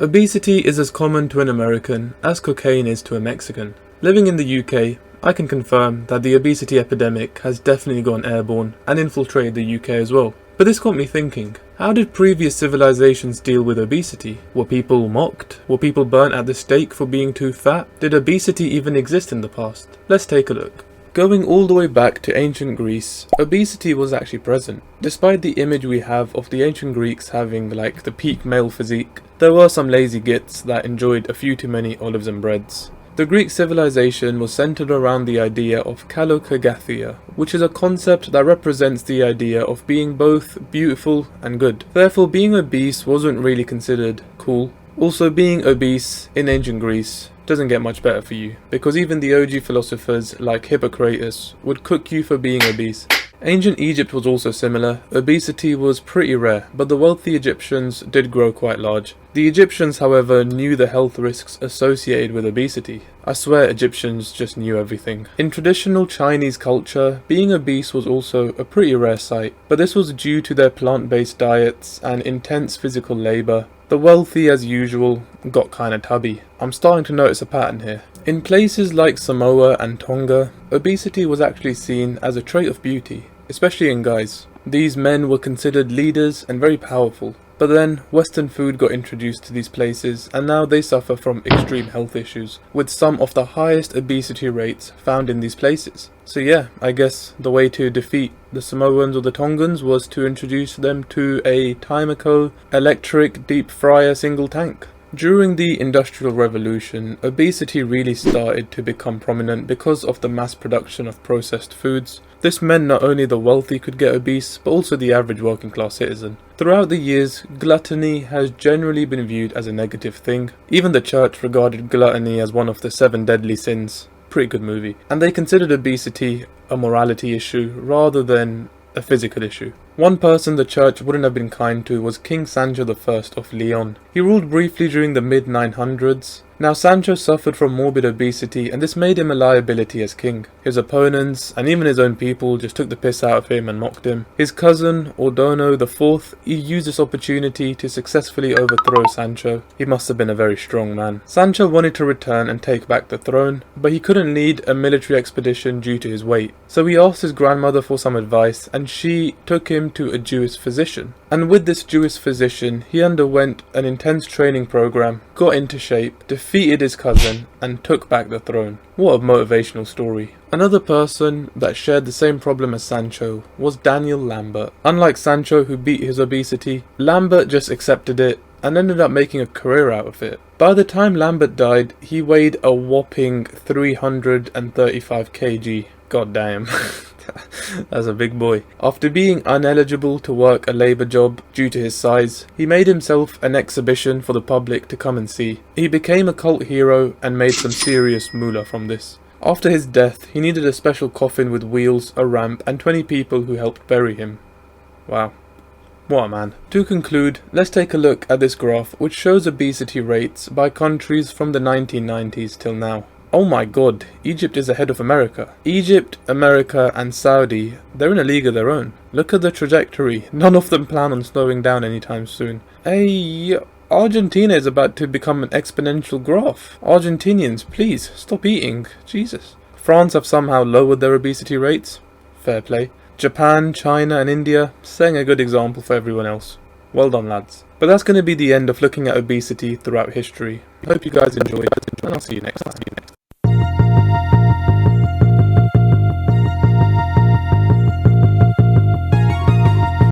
Obesity is as common to an American as cocaine is to a Mexican. Living in the UK, I can confirm that the obesity epidemic has definitely gone airborne and infiltrated the UK as well. But this got me thinking, how did previous civilizations deal with obesity? Were people mocked? Were people burnt at the stake for being too fat? Did obesity even exist in the past? Let's take a look. Going all the way back to ancient Greece, obesity was actually present. Despite the image we have of the ancient Greeks having like the peak male physique, there were some lazy gits that enjoyed a few too many olives and breads. The Greek civilization was centered around the idea of kalokagathia, which is a concept that represents the idea of being both beautiful and good. Therefore, being obese wasn't really considered cool. Also, being obese in ancient Greece doesn't get much better for you, because even the OG philosophers like Hippocrates would cook you for being obese. Ancient Egypt was also similar. Obesity was pretty rare, but the wealthy Egyptians did grow quite large. The Egyptians, however, knew the health risks associated with obesity. I swear Egyptians just knew everything. In traditional Chinese culture, being obese was also a pretty rare sight, but this was due to their plant-based diets and intense physical labour. The wealthy, as usual, got kinda tubby. I'm starting to notice a pattern here. In places like Samoa and Tonga, obesity was actually seen as a trait of beauty, especially in guys. These men were considered leaders and very powerful. But then, Western food got introduced to these places, and now they suffer from extreme health issues, with some of the highest obesity rates found in these places. So yeah, I guess the way to defeat the Samoans or the Tongans was to introduce them to a Timeco electric deep fryer single tank. During the Industrial Revolution, obesity really started to become prominent because of the mass production of processed foods. This meant not only the wealthy could get obese, but also the average working class citizen. Throughout the years, gluttony has generally been viewed as a negative thing. Even the church regarded gluttony as one of the 7 deadly sins. Pretty good movie. And they considered obesity a morality issue rather than a physical issue. One person the church wouldn't have been kind to was King Sancho I of Leon. He ruled briefly during the mid-900s. Now Sancho suffered from morbid obesity, and this made him a liability as king. His opponents, and even his own people, just took the piss out of him and mocked him. His cousin, Ordono IV, he used this opportunity to successfully overthrow Sancho. He must have been a very strong man. Sancho wanted to return and take back the throne, but he couldn't lead a military expedition due to his weight. So he asked his grandmother for some advice, and she took him to a Jewish physician. And with this Jewish physician, he underwent an intense training program, got into shape, defeated his cousin, and took back the throne. What a motivational story. Another person that shared the same problem as Sancho was Daniel Lambert. Unlike Sancho, who beat his obesity, Lambert just accepted it and ended up making a career out of it. By the time Lambert died, he weighed a whopping 335 kg. God damn. That's a big boy. After being ineligible to work a labour job due to his size, he made himself an exhibition for the public to come and see. He became a cult hero and made some serious moolah from this. After his death, he needed a special coffin with wheels, a ramp, and 20 people who helped bury him. Wow. What a man. To conclude, let's take a look at this graph which shows obesity rates by countries from the 1990s till now. Oh my god, Egypt is ahead of America. Egypt, America and Saudi, they're in a league of their own. Look at the trajectory. None of them plan on slowing down anytime soon. Hey, Argentina is about to become an exponential graph. Argentinians, please, stop eating. Jesus. France have somehow lowered their obesity rates. Fair play. Japan, China and India, setting a good example for everyone else. Well done, lads. But that's going to be the end of looking at obesity throughout history. I hope you guys enjoyed, and I'll see you next time.